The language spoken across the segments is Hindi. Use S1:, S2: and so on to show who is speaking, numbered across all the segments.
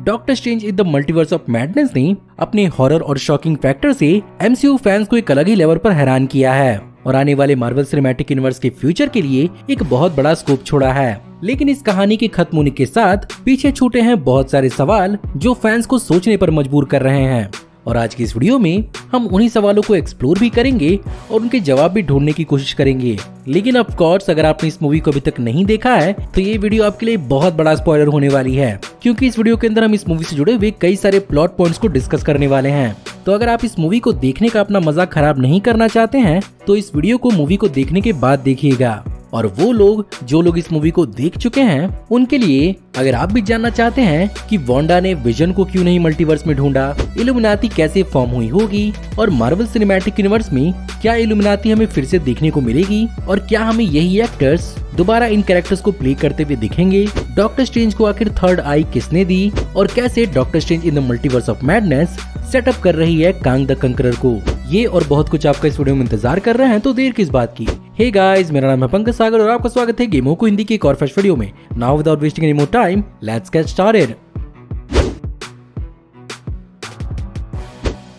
S1: Doctor strange in the multiverse of madness ने अपने हॉरर और शॉकिंग फैक्टर से एमसीयू फैंस को एक अलग ही लेवल पर हैरान किया है और आने वाले मार्वल सिनेमैटिक यूनिवर्स के फ्यूचर के लिए एक बहुत बड़ा स्कोप छोड़ा है। लेकिन इस कहानी के खत्म होने के साथ पीछे छूटे हैं बहुत सारे सवाल जो फैंस को सोचने पर मजबूर कर रहे हैं और आज की इस वीडियो में हम उन्हीं सवालों को एक्सप्लोर भी करेंगे और उनके जवाब भी ढूंढने की कोशिश करेंगे। लेकिन ऑफ कोर्स अगर आपने इस मूवी को अभी तक नहीं देखा है तो ये वीडियो आपके लिए बहुत बड़ा स्पॉइलर होने वाली है, क्योंकि इस वीडियो के अंदर हम इस मूवी से जुड़े हुए कई सारे प्लॉट पॉइंट्स को डिस्कस करने वाले हैं। तो अगर आप इस मूवी को देखने का अपना मजा खराब नहीं करना चाहते हैं तो इस वीडियो को मूवी को देखने के बाद देखिएगा। और वो लोग जो लोग इस मूवी को देख चुके हैं उनके लिए अगर आप भी जानना चाहते हैं कि वांडा ने विजन को क्यों नहीं मल्टीवर्स में ढूंढा, इल्यूमिनाटी कैसे फॉर्म हुई होगी और मार्वल सिनेमैटिक यूनिवर्स में क्या इल्यूमिनाटी हमें फिर से देखने को मिलेगी और क्या हमें यही एक्टर्स दोबारा इन कैरेक्टर्स को प्ले करते हुए दिखेंगे, डॉक्टर स्ट्रेंज को आखिर थर्ड आई किसने दी और कैसे doctor strange in the multiverse of madness setup कर रही है कांग द कंकरर को, ये और बहुत कुछ आपका इस वीडियो में इंतजार कर रहे हैं। तो देर किस बात की। हे गाइस, मेरा नाम है पंकज सागर और आपका स्वागत है गेमों को हिंदी की एक और फ्रेश वीडियो में। Now without wasting any more time, let's get started.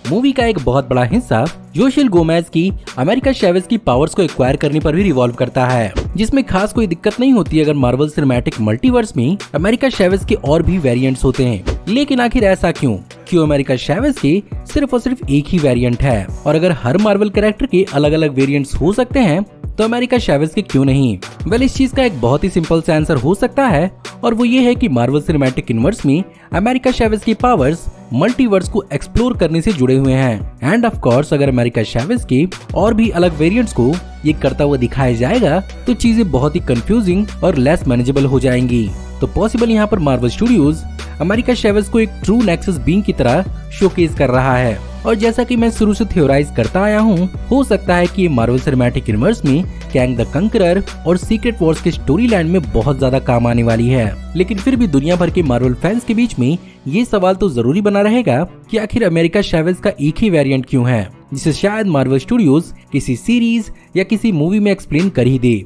S1: Movie का एक बहुत बड़ा हिस्सा जोशिल गोमेज की अमेरिका चैवेज की पावर्स को एक्वायर करने पर भी रिवॉल्व करता है, जिसमें खास कोई दिक्कत नहीं होती अगर मार्वल सिनेमैटिक मल्टीवर्स में अमेरिका चैवेज के और भी वेरिएंट्स होते हैं। लेकिन आखिर ऐसा क्यों अमेरिका चैवेज के सिर्फ और सिर्फ एक ही वेरिएंट है और अगर हर मार्वल कैरेक्टर के अलग अलग वेरिएंट्स हो सकते हैं तो अमेरिका चैवेज के क्यों नहीं? वेल, इस चीज का एक बहुत ही सिंपल सा आंसर हो सकता है और वो ये है कि मार्वल सिनेमैटिक यूनिवर्स में अमेरिका चैवेज की पावर्स मल्टीवर्स को एक्सप्लोर करने से जुड़े हुए हैं। एंड ऑफ कोर्स अगर अमेरिका चैवेज के और भी अलग वेरिएंट्स को ये करता हुआ दिखाया जाएगा तो चीजें बहुत ही कंफ्यूजिंग और लेस मैनेजेबल हो जाएंगी। तो पॉसिबल यहाँ पर मार्वल स्टूडियोज अमेरिका चैवेज को एक ट्रू नेक्सस बीइंग की तरह शोकेस कर रहा है और जैसा कि मैं शुरू से थ्योराइज करता आया हूँ, हो सकता है कि ये मार्वल सिनेमैटिक यूनिवर्स में कांग द कंकरर और सीक्रेट वॉर्स के स्टोरी लाइन में बहुत ज्यादा काम आने वाली है। लेकिन फिर भी दुनिया भर के मार्वल फैंस के बीच में ये सवाल तो जरूरी बना रहेगा कि आखिर अमेरिका चैवेज का एक ही वेरिएंट क्यों है, जिसे शायद मार्वल स्टूडियोज किसी सीरीज या किसी मूवी में एक्सप्लेन कर ही दे।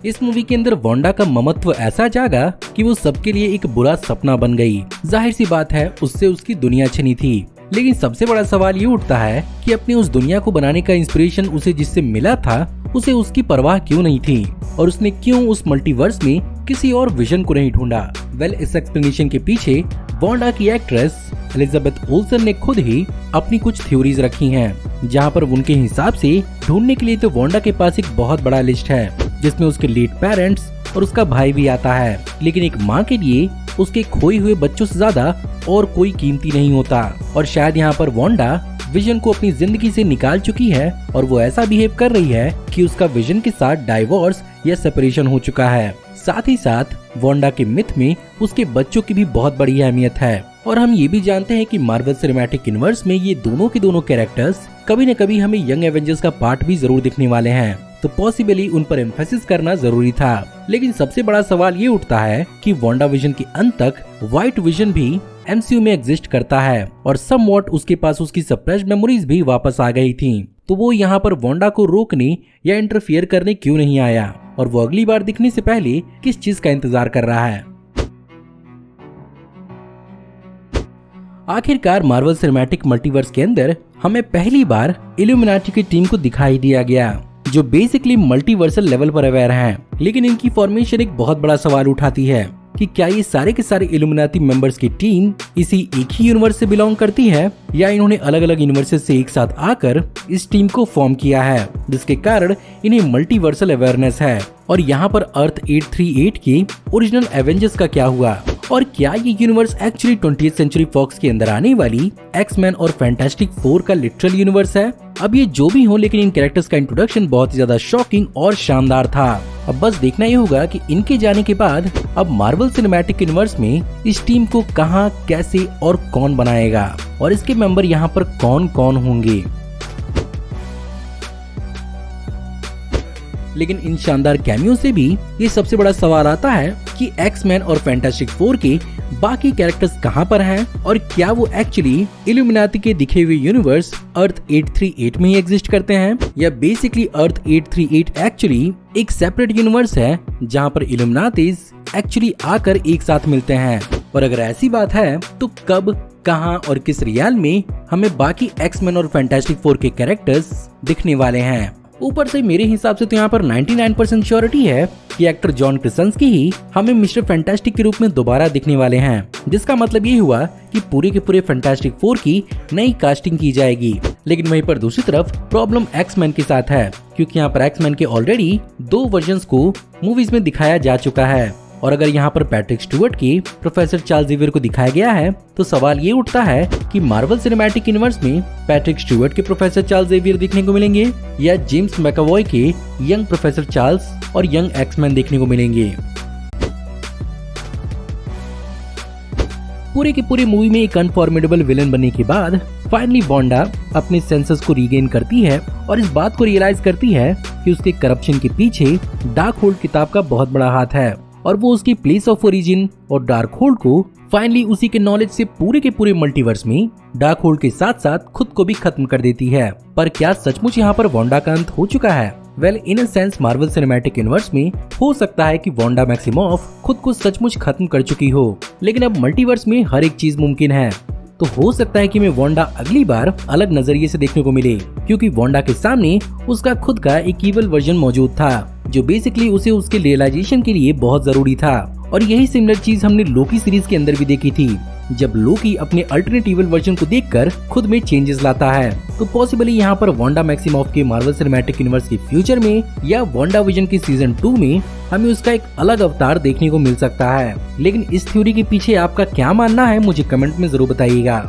S1: इस मूवी के अंदर वांडा का ममत्व ऐसा जागा कि वो सबके लिए एक बुरा सपना बन गई। जाहिर सी बात है उससे उसकी दुनिया छनी थी, लेकिन सबसे बड़ा सवाल ये उठता है कि अपनी उस दुनिया को बनाने का इंस्पिरेशन उसे जिससे मिला था उसे उसकी परवाह क्यों नहीं थी और उसने क्यों उस मल्टीवर्स में किसी और विजन को नहीं ढूंढा। वेल, इस एक्सप्लेनेशन के पीछे वांडा की एक्ट्रेस एलिजाबेथ ओल्सन ने खुद ही अपनी कुछ थ्योरीज रखी हैं, जहां पर उनके हिसाब से ढूंढने के लिए तो वांडा के पास एक बहुत बड़ा लिस्ट है जिसमें उसके लीड पेरेंट्स और उसका भाई भी आता है। लेकिन एक माँ के लिए उसके खोए हुए बच्चों से ज्यादा और कोई कीमती नहीं होता और शायद यहाँ पर वांडा विजन को अपनी जिंदगी से निकाल चुकी है और वो ऐसा बिहेव कर रही है कि उसका विजन के साथ डाइवोर्स या सेपरेशन हो चुका है। साथ ही साथ वांडा के मिथ में उसके बच्चों की भी बहुत बड़ी अहमियत है और हम ये भी जानते हैं कि मार्वल सिनेमैटिक यूनिवर्स में ये दोनों के दोनों कैरेक्टर्स कभी न कभी हमें यंग एवेंजर्स का पार्ट भी जरूर दिखने वाले हैं, तो पॉसिबली उन पर एम्फेसिस करना जरूरी था। लेकिन सबसे बड़ा सवाल ये उठता है कि वांडा विजन के अंत तक व्हाइट विजन भी एमसीयू में एग्जिस्ट करता है और समवॉट उसके पास उसकी सप्रेस्ड मेमोरीज भी वापस आ गई थी, तो वो यहाँ पर वांडा को रोकने या इंटरफियर करने क्यों नहीं आया और वो अगली बार दिखने से पहले किस चीज का इंतजार कर रहा है। आखिरकार मार्वल सिनेमैटिक मल्टीवर्स के अंदर हमें पहली बार इल्यूमिनाटी की टीम को दिखाई दिया गया जो बेसिकली मल्टीवर्सल लेवल पर अवेयर हैं, लेकिन इनकी फॉर्मेशन एक बहुत बड़ा सवाल उठाती है कि क्या ये सारे के सारे इल्यूमिनाटी मेंबर्स की टीम इसी एक ही यूनिवर्स से बिलोंग करती है या इन्होंने अलग अलग यूनिवर्सेस से एक साथ आकर इस टीम को फॉर्म किया है, जिसके कारण इन्हें मल्टीवर्सल अवेयरनेस है। और यहाँ पर अर्थ 838 की ओरिजिनल एवेंजर्स का क्या हुआ और क्या ये universe actually 20th century fox के अंदर आने वाली एक्समैन और फैंटास्टिक फोर का लिटरल यूनिवर्स है। अब ये जो भी हो, लेकिन इन कैरेक्टर्स का इंट्रोडक्शन बहुत ही ज्यादा शॉकिंग और शानदार था। अब बस देखना ही होगा कि इनके जाने के बाद अब मार्वल सिनेमैटिक यूनिवर्स में इस टीम को कहां, कैसे और कौन बनाएगा और इसके मेंबर यहाँ पर कौन कौन होंगे। लेकिन इन शानदार कैमियो से भी ये सबसे बड़ा सवाल आता है कि एक्समैन और फैंटास्टिक फोर के बाकी कैरेक्टर्स कहाँ पर हैं और क्या वो एक्चुअली इल्यूमिनाटी के दिखे हुए यूनिवर्स अर्थ 838 में ही एग्जिस्ट करते हैं या बेसिकली अर्थ 838 एक्चुअली एक सेपरेट यूनिवर्स है जहाँ पर इल्यूमिनाटीज एक्चुअली आकर एक साथ मिलते हैं। और अगर ऐसी बात है तो कब, कहां और किस रियल में हमें बाकी एक्समैन और फैंटास्टिक फोर के कैरेक्टर्स दिखने वाले हैं। ऊपर से मेरे हिसाब से तो यहाँ पर 99% श्योरिटी है कि एक्टर जॉन क्रिसंस्की ही हमें मिस्टर फैंटास्टिक के रूप में दोबारा दिखने वाले हैं, जिसका मतलब ये हुआ कि पूरे के पूरे फैंटास्टिक फोर की नई कास्टिंग की जाएगी। लेकिन वहीं पर दूसरी तरफ प्रॉब्लम एक्समैन के साथ है, क्योंकि यहाँ पर एक्समैन के ऑलरेडी 2 वर्जन्स को मूवीज में दिखाया जा चुका है। और अगर यहाँ पर पैट्रिक स्टुअर्ट की प्रोफेसर चार्ल्स ज़ेवियर को दिखाया गया है तो सवाल ये उठता है कि मार्वल सिनेमैटिक यूनिवर्स में पैट्रिक स्टुअर्ट के प्रोफेसर चार्ल्स ज़ेवियर देखने को मिलेंगे या जेम्स मैकअवॉय के यंग प्रोफेसर चार्ल्स और यंग एक्समैन देखने को मिलेंगे। पूरे की पूरी मूवी में एक अनफॉर्मेडेबल विलन बनने के बाद फाइनली वांडा अपने सेंसेस को रीगेन करती है और इस बात को रियलाइज करती है कि उसके करप्शन के पीछे डार्क होल्ड किताब का बहुत बड़ा हाथ है और वो उसकी प्लेस ऑफ ओरिजिन और डार्क होल्ड को फाइनली उसी के नॉलेज से पूरे के पूरे मल्टीवर्स में डार्क होल्ड के साथ साथ खुद को भी खत्म कर देती है। पर क्या सचमुच यहाँ पर वांडा का अंत हो चुका है? Well, in a sense Marvel cinematic universe में हो सकता है कि वांडा मैक्सिमॉफ खुद को सचमुच खत्म कर चुकी हो, लेकिन अब मल्टीवर्स में हर एक चीज मुमकिन है। तो हो सकता है कि हमें वांडा अगली बार अलग नजरिए से देखने को मिले, क्योंकि वांडा के सामने उसका खुद का एक इवल वर्जन मौजूद था जो बेसिकली उसे उसके रियलाइजेशन के लिए बहुत जरूरी था। और यही सिमिलर चीज हमने लोकी सीरीज के अंदर भी देखी थी, जब लोकी अपने अल्टरनेट इवल वर्जन को देखकर खुद में चेंजेस लाता है। तो पॉसिबली यहाँ पर वांडा मैक्सिमॉफ के मार्वल सिनेमैटिक यूनिवर्स के फ्यूचर में या वांडा विजन के सीजन 2 में हमें उसका एक अलग अवतार देखने को मिल सकता है। लेकिन इस थ्योरी के पीछे आपका क्या मानना है मुझे कमेंट में जरूर बताइएगा।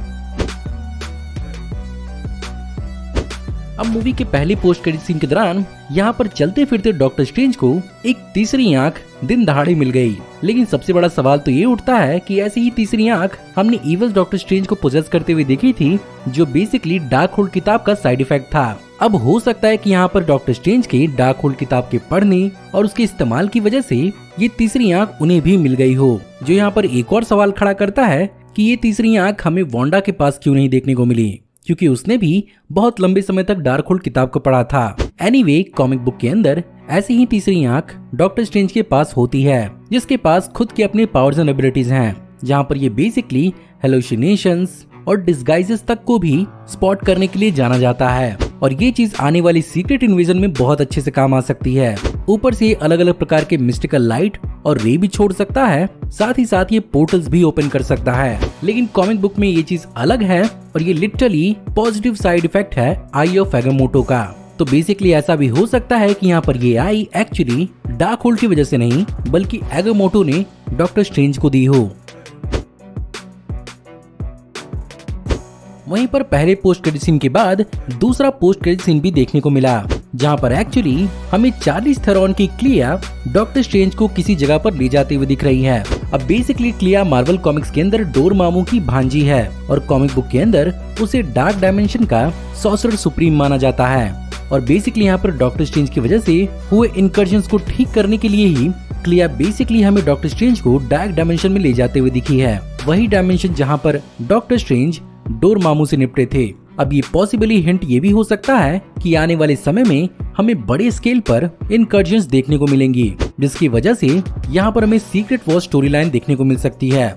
S1: अब मूवी के पहली पोस्ट क्रेडिट सीन के दौरान यहाँ पर चलते फिरते डॉक्टर स्ट्रेंज को एक तीसरी आंख दिन दहाड़े मिल गई। लेकिन सबसे बड़ा सवाल तो ये उठता है कि ऐसी ही तीसरी आंख हमने इवल डॉक्टर स्ट्रेंज को पोजेस करते हुए देखी थी, जो बेसिकली डार्क होल्ड किताब का साइड इफेक्ट था। अब हो सकता है कि यहाँ पर डॉक्टर स्ट्रेंज के डार्क होल्ड किताब के पढ़ने और उसके इस्तेमाल की वजह से ये तीसरी आंख उन्हें भी मिल गई हो, जो यहाँ पर एक और सवाल खड़ा करता है कि ये तीसरी आंख हमें वांडा के पास क्यों नहीं देखने को मिली, क्योंकि उसने भी बहुत लंबे समय तक डार्क होल्ड किताब को पढ़ा था। एनीवे, कॉमिक बुक के अंदर ऐसी ही तीसरी आंख डॉक्टर स्ट्रेंज के पास होती है, जिसके पास खुद के अपने पावर्स एंड एबिलिटीज हैं, जहाँ पर ये बेसिकली हेलुसिनेशंस और डिस्गाइजेस तक को भी स्पॉट करने के लिए जाना जाता है। और ये चीज आने वाली सीक्रेट इन्वेजन में बहुत अच्छे से काम आ सकती है। ऊपर से अलग अलग प्रकार के मिस्टिकल लाइट और रे भी छोड़ सकता है, साथ ही साथ ये पोर्टल्स भी ओपन कर सकता है। लेकिन कॉमिक बुक में ये चीज अलग है और ये लिटरली पॉजिटिव साइड इफेक्ट है आई ऑफ एगामोटो का। तो बेसिकली ऐसा भी हो सकता है कि यहाँ पर ये आई एक्चुअली डार्क होल्ड की वजह से नहीं, बल्कि एगामोटो ने डॉक्टर स्ट्रेंज को दी हो। वहीं पर पहले पोस्ट क्रेडिट सीन के बाद दूसरा पोस्ट क्रेडिट सीन भी देखने को मिला, जहां पर एक्चुअली हमें चार्लिस थेरॉन की क्लिया डॉक्टर स्ट्रेंज को किसी जगह पर ले जाते हुए दिख रही है। अब बेसिकली क्लिया मार्वल कॉमिक्स के अंदर डोरमामू की भांजी है और कॉमिक बुक के अंदर उसे डार्क डायमेंशन का सॉर्सरर सुप्रीम माना जाता है। और बेसिकली यहाँ पर डॉक्टर स्ट्रेंज की वजह से हुए इनकर्जन्स को ठीक करने के लिए ही क्लिया बेसिकली हमें डॉक्टर स्ट्रेंज को डार्क डायमेंशन में ले जाते हुए दिखी है, वही डायमेंशन जहाँ पर डॉक्टर स्ट्रेंज डोरमामू से निपटे थे। अब ये पॉसिबली हिंट ये भी हो सकता है कि आने वाले समय में हमें बड़े स्केल पर इनकर्जन्स देखने को मिलेंगी, जिसकी वजह से यहाँ पर हमें सीक्रेट वॉर स्टोरी लाइन देखने को मिल सकती है।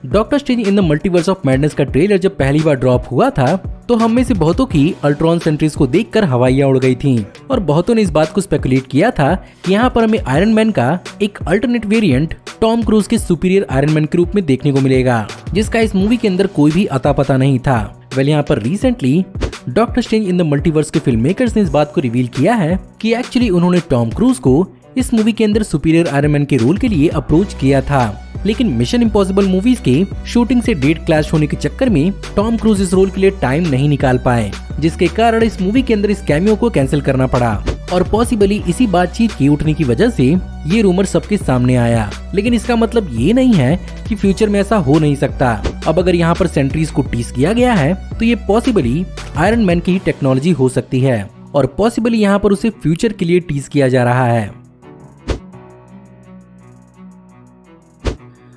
S1: Doctor strange in the multiverse of madness का ट्रेलर जब पहली बार ड्रॉप हुआ था तो हम में से बहुतों की अल्ट्रॉन सेंट्रीज को देखकर हवाइयां उड़ गई थीं और बहुतों ने इस बात को स्पेकुलेट किया था कि यहाँ पर हमें आयरन मैन का एक अल्टरनेट वेरिएंट टॉम क्रूज के सुपीरियर आयरन मैन के रूप में देखने को मिलेगा, जिसका इस मूवी के अंदर कोई भी अता पता नहीं था। वेल, यहाँ पर recently doctor strange in the multiverse के फिल्म मेकर्स ने इस बात को रिवील किया है कि एक्चुअली उन्होंने टॉम क्रूज को इस मूवी के अंदर सुपीरियर आयरन मैन के रोल के लिए अप्रोच किया था, लेकिन मिशन इम्पॉसिबल मूवीज के शूटिंग से डेट क्लैश होने के चक्कर में टॉम क्रूज इस रोल के लिए टाइम नहीं निकाल पाए, जिसके कारण इस मूवी के अंदर इस कैमियो को कैंसिल करना पड़ा। और पॉसिबली इसी बातचीत की उठने की वजह से ये रूमर सबके सामने आया। लेकिन इसका मतलब ये नहीं है कि फ्यूचर में ऐसा हो नहीं सकता। अब अगर यहाँ पर सेंट्रीज को टीज किया गया है तो ये पॉसिबली आयरन मैन की ही टेक्नोलॉजी हो सकती है और पॉसिबली यहाँ पर उसे फ्यूचर के लिए टीज किया जा रहा है।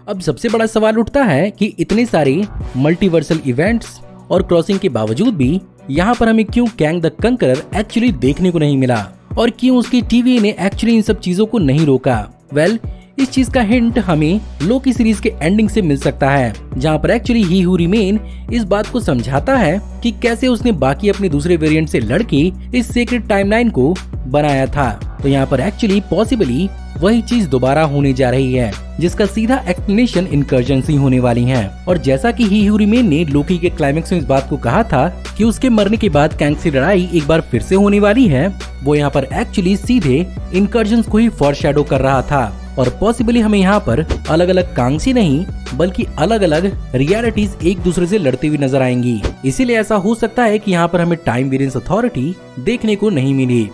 S1: अब सबसे बड़ा सवाल उठता है कि इतने सारे मल्टीवर्सल इवेंट्स और क्रॉसिंग के बावजूद भी यहाँ पर हमें क्यों कैंग द कंकरर एक्चुअली देखने को नहीं मिला और क्यों उसकी टीवी ने एक्चुअली इन सब चीजों को नहीं रोका। वेल, इस चीज का हिंट हमें लोकी सीरीज के एंडिंग से मिल सकता है, जहाँ पर एक्चुअली ही हू रिमेन इस बात को समझाता है कि कैसे उसने बाकी अपने दूसरे वेरिएंट से लड़के इस सीक्रेट टाइमलाइन को बनाया था। तो यहाँ पर एक्चुअली पॉसिबली वही चीज दोबारा होने जा रही है, जिसका सीधा एक्सप्लेनेशन इनकर्जन ही होने वाली है। और जैसा कि ही हू रिमेन ने लोकी के क्लाइमेक्स में इस बात को कहा था कि उसके मरने के बाद कैंग से लड़ाई एक बार फिर से होने वाली है, वो यहाँ पर एक्चुअली सीधे इनकर्जन को ही फॉरशैडो कर रहा था। और पॉसिबली हमें यहाँ पर अलग अलग कांग्स ही नहीं बल्कि अलग अलग रियलिटीज एक दूसरे से लड़ती हुई नजर आएंगी। इसीलिए ऐसा हो सकता है कि यहाँ पर हमें टाइम वेरिएंस अथॉरिटी देखने को नहीं मिली।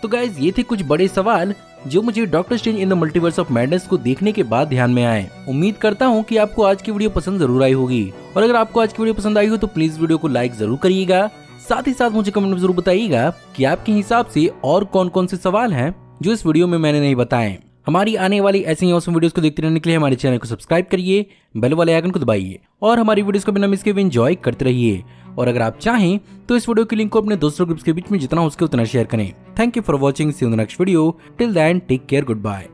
S1: तो गाइज, ये थे कुछ बड़े सवाल जो मुझे doctor strange in the multiverse of madness को देखने के बाद ध्यान में आए। उम्मीद करता हूँ कि आपको आज की वीडियो पसंद जरूर आई होगी, और अगर आपको आज की वीडियो पसंद आई हो तो प्लीज वीडियो को लाइक जरूर करिएगा। साथ ही साथ मुझे कमेंट में जरूर बताइएगा कि आपके हिसाब से और कौन कौन से सवाल हैं जो इस वीडियो में मैंने नहीं बताए। हमारी आने वाली ऐसी ही ऑसम वीडियोस को देखते रहने के लिए हमारे चैनल को सब्सक्राइब करिए, बेल वाले आइकन को दबाइए और हमारी वीडियोस को बिना मिस किए एंजॉय करते रहिए। और अगर आप चाहें तो इस वीडियो की लिंक को अपने दोस्तों ग्रुप्स के बीच में जितना हो सके उतना शेयर करें। Thank you for watching, see you in the next video. Till then take care, good bye.